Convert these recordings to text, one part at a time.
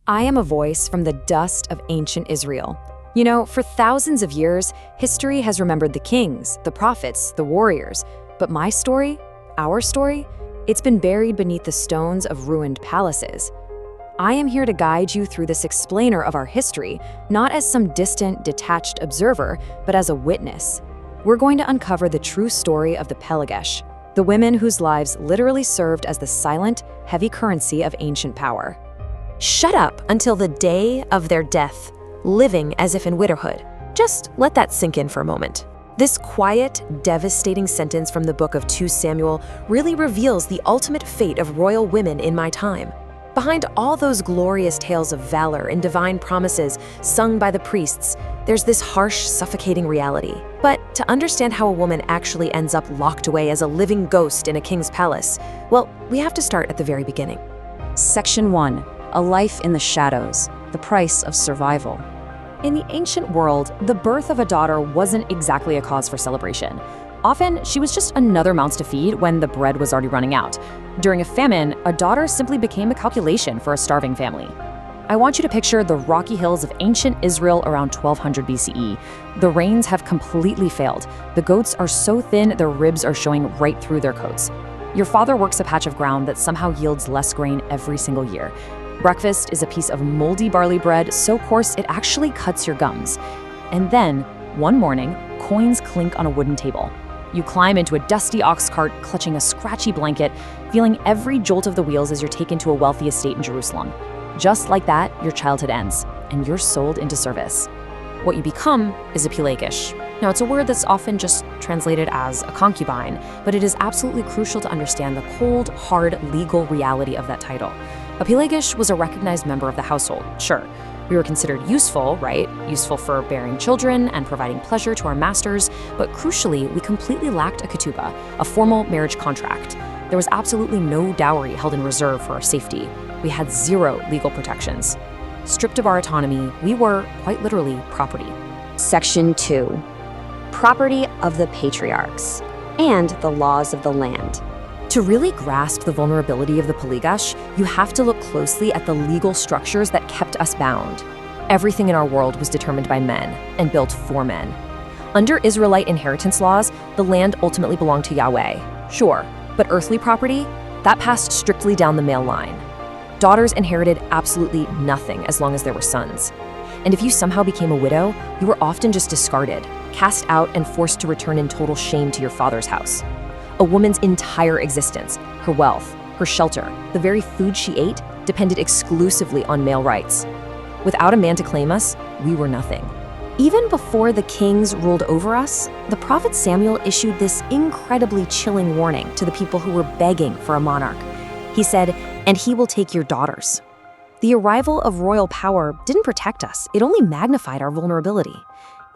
I am a voice from the dust of ancient Israel. You know, for thousands of years, history has remembered the kings, the prophets, the warriors. But my story, our story, it's been buried beneath the stones of ruined palaces. I am here to guide you through this explainer of our history, not as some distant, detached observer, but as a witness. We're going to uncover the true story of the Pelegesh, the women whose lives literally served as the silent, heavy currency of ancient power. Shut up until the day of their death, living as if in widowhood. Just let that sink in for a moment. This quiet, devastating sentence from the book of 2 Samuel really reveals the ultimate fate of royal women in my time. Behind all those glorious tales of valor and divine promises sung by the priests, there's this harsh, suffocating reality. But to understand how a woman actually ends up locked away as a living ghost in a king's palace, well, we have to start at the very beginning. Section 1. A life in the shadows, the price of survival. In the ancient world, the birth of a daughter wasn't exactly a cause for celebration. Often, she was just another mouth to feed when the bread was already running out. During a famine, a daughter simply became a calculation for a starving family. I want you to picture the rocky hills of ancient Israel around 1200 BCE. The rains have completely failed. The goats are so thin their ribs are showing right through their coats. Your father works a patch of ground that somehow yields less grain every single year. Breakfast is a piece of moldy barley bread so coarse it actually cuts your gums. And then, one morning, coins clink on a wooden table. You climb into a dusty ox cart, clutching a scratchy blanket, feeling every jolt of the wheels as you're taken to a wealthy estate in Jerusalem. Just like that, your childhood ends, and you're sold into service. What you become is a Pelegesh. Now, it's a word that's often just translated as a concubine, but it is absolutely crucial to understand the cold, hard, legal reality of that title. A Pelegesh was a recognized member of the household, sure. We were considered useful, right? Useful for bearing children and providing pleasure to our masters, but crucially, we completely lacked a ketubah, a formal marriage contract. There was absolutely no dowry held in reserve for our safety. We had zero legal protections. Stripped of our autonomy, we were, quite literally, property. Section 2. Property of the patriarchs and the laws of the land. To really grasp the vulnerability of the Pelegesh, you have to look closely at the legal structures that kept us bound. Everything in our world was determined by men and built for men. Under Israelite inheritance laws, the land ultimately belonged to Yahweh. Sure, but earthly property? That passed strictly down the male line. Daughters inherited absolutely nothing as long as there were sons. And if you somehow became a widow, you were often just discarded, cast out, and forced to return in total shame to your father's house. A woman's entire existence, her wealth, her shelter, the very food she ate, depended exclusively on male rights. Without a man to claim us, we were nothing. Even before the kings ruled over us, the prophet Samuel issued this incredibly chilling warning to the people who were begging for a monarch. He said, "And he will take your daughters." The arrival of royal power didn't protect us, it only magnified our vulnerability.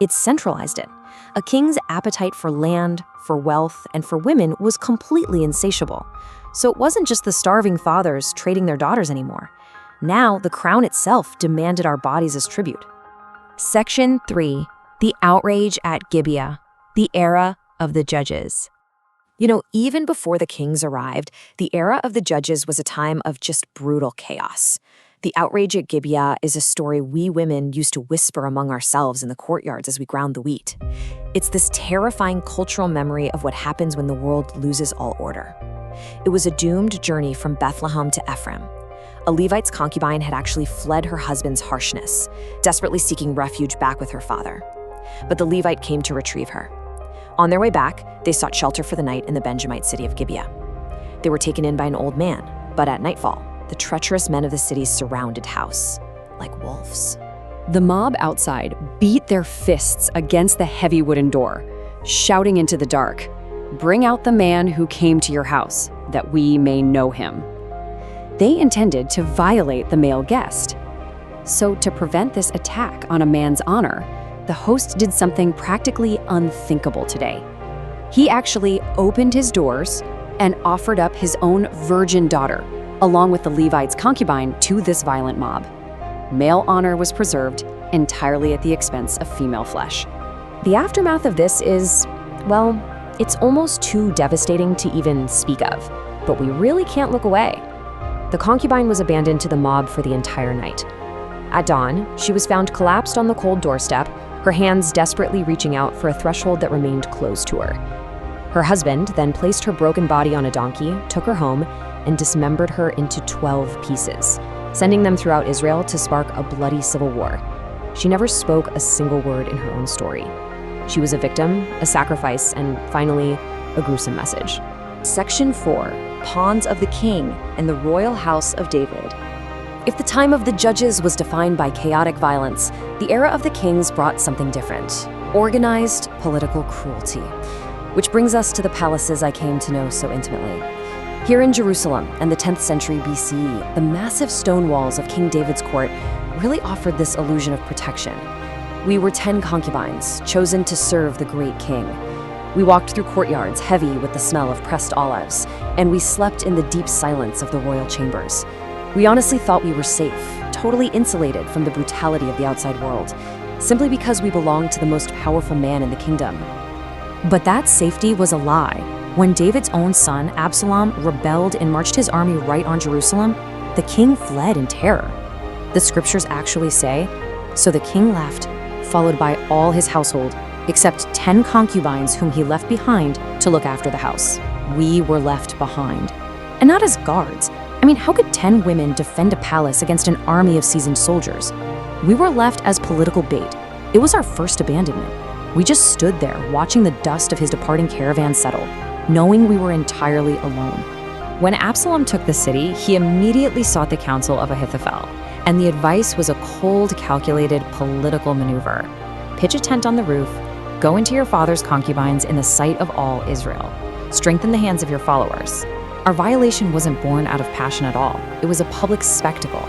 It centralized it. A king's appetite for land, for wealth, and for women was completely insatiable. So it wasn't just the starving fathers trading their daughters anymore. Now, the crown itself demanded our bodies as tribute. Section 3. The outrage at Gibeah, the era of the judges. You know, even before the kings arrived, the era of the judges was a time of just brutal chaos. The outrage at Gibeah is a story we women used to whisper among ourselves in the courtyards as we ground the wheat. It's this terrifying cultural memory of what happens when the world loses all order. It was a doomed journey from Bethlehem to Ephraim. A Levite's concubine had actually fled her husband's harshness, desperately seeking refuge back with her father. But the Levite came to retrieve her. On their way back, they sought shelter for the night in the Benjamite city of Gibeah. They were taken in by an old man, but at nightfall, the treacherous men of the city's surrounded house, like wolves. The mob outside beat their fists against the heavy wooden door, shouting into the dark, "Bring out the man who came to your house, that we may know him." They intended to violate the male guest. So to prevent this attack on a man's honor, the host did something practically unthinkable today. He actually opened his doors and offered up his own virgin daughter, along with the Levite's concubine, to this violent mob. Male honor was preserved entirely at the expense of female flesh. The aftermath of this is, well, it's almost too devastating to even speak of, but we really can't look away. The concubine was abandoned to the mob for the entire night. At dawn, she was found collapsed on the cold doorstep, her hands desperately reaching out for a threshold that remained closed to her. Her husband then placed her broken body on a donkey, took her home, and dismembered her into 12 pieces, sending them throughout Israel to spark a bloody civil war. She never spoke a single word in her own story. She was a victim, a sacrifice, and finally, a gruesome message. Section 4. Pawns of the King and the Royal House of David. If the time of the judges was defined by chaotic violence, the era of the kings brought something different: organized political cruelty. Which brings us to the palaces I came to know so intimately. Here in Jerusalem and the 10th century BCE, the massive stone walls of King David's court really offered this illusion of protection. We were 10 concubines, chosen to serve the great king. We walked through courtyards heavy with the smell of pressed olives, and we slept in the deep silence of the royal chambers. We honestly thought we were safe, totally insulated from the brutality of the outside world, simply because we belonged to the most powerful man in the kingdom. But that safety was a lie. When David's own son, Absalom, rebelled and marched his army right on Jerusalem, the king fled in terror. The scriptures actually say, "So the king left, followed by all his household, except 10 concubines whom he left behind to look after the house." We were left behind. And not as guards. I mean, how could 10 women defend a palace against an army of seasoned soldiers? We were left as political bait. It was our first abandonment. We just stood there, watching the dust of his departing caravan settle, knowing we were entirely alone. When Absalom took the city, he immediately sought the counsel of Ahithophel, and the advice was a cold, calculated political maneuver. Pitch a tent on the roof, go into your father's concubines in the sight of all Israel. Strengthen the hands of your followers. Our violation wasn't born out of passion at all. It was a public spectacle,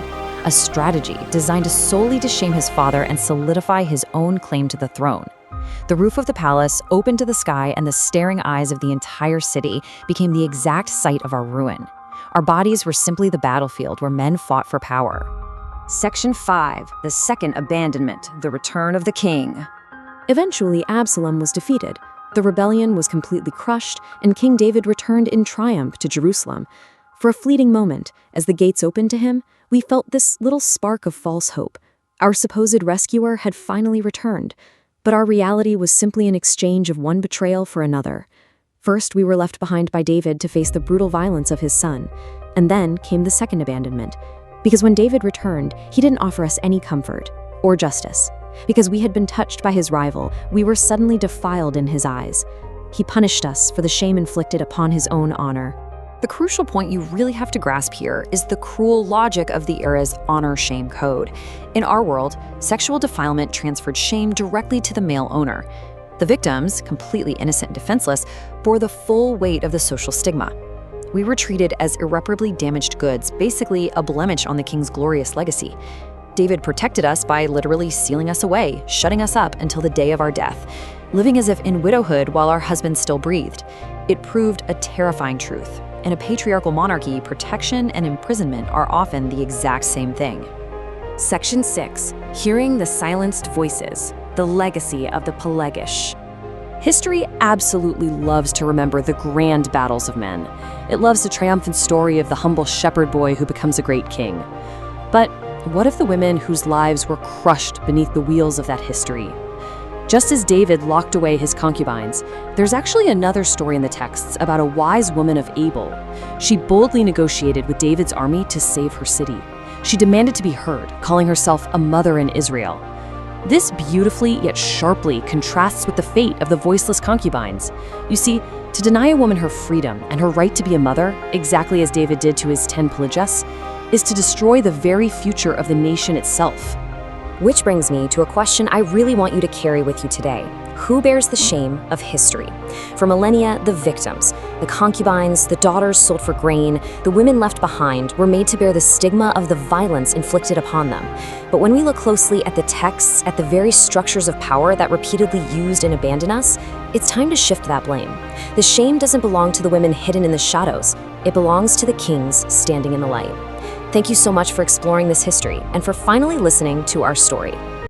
a strategy designed solely to shame his father and solidify his own claim to the throne. The roof of the palace, open to the sky, and the staring eyes of the entire city became the exact site of our ruin. Our bodies were simply the battlefield where men fought for power. Section 5. The Second Abandonment, the Return of the King. Eventually, Absalom was defeated. The rebellion was completely crushed, and King David returned in triumph to Jerusalem. For a fleeting moment, as the gates opened to him, we felt this little spark of false hope. Our supposed rescuer had finally returned, but our reality was simply an exchange of one betrayal for another. First, we were left behind by David to face the brutal violence of his son, and then came the second abandonment. Because when David returned, he didn't offer us any comfort or justice. Because we had been touched by his rival, we were suddenly defiled in his eyes. He punished us for the shame inflicted upon his own honor. The crucial point you really have to grasp here is the cruel logic of the era's honor-shame code. In our world, sexual defilement transferred shame directly to the male owner. The victims, completely innocent and defenseless, bore the full weight of the social stigma. We were treated as irreparably damaged goods, basically a blemish on the king's glorious legacy. David protected us by literally sealing us away, shutting us up until the day of our death, living as if in widowhood while our husbands still breathed. It proved a terrifying truth. In a patriarchal monarchy, protection and imprisonment are often the exact same thing. Section 6. Hearing the silenced voices, the legacy of the Pelegish. History absolutely loves to remember the grand battles of men. It loves the triumphant story of the humble shepherd boy who becomes a great king. But what of the women whose lives were crushed beneath the wheels of that history? Just as David locked away his concubines, there's actually another story in the texts about a wise woman of Abel. She boldly negotiated with David's army to save her city. She demanded to be heard, calling herself a mother in Israel. This beautifully yet sharply contrasts with the fate of the voiceless concubines. You see, to deny a woman her freedom and her right to be a mother, exactly as David did to his 10 pelagists, is to destroy the very future of the nation itself. Which brings me to a question I really want you to carry with you today. Who bears the shame of history? For millennia, the victims, the concubines, the daughters sold for grain, the women left behind were made to bear the stigma of the violence inflicted upon them. But when we look closely at the texts, at the very structures of power that repeatedly used and abandoned us, it's time to shift that blame. The shame doesn't belong to the women hidden in the shadows. It belongs to the kings standing in the light. Thank you so much for exploring this history and for finally listening to our story.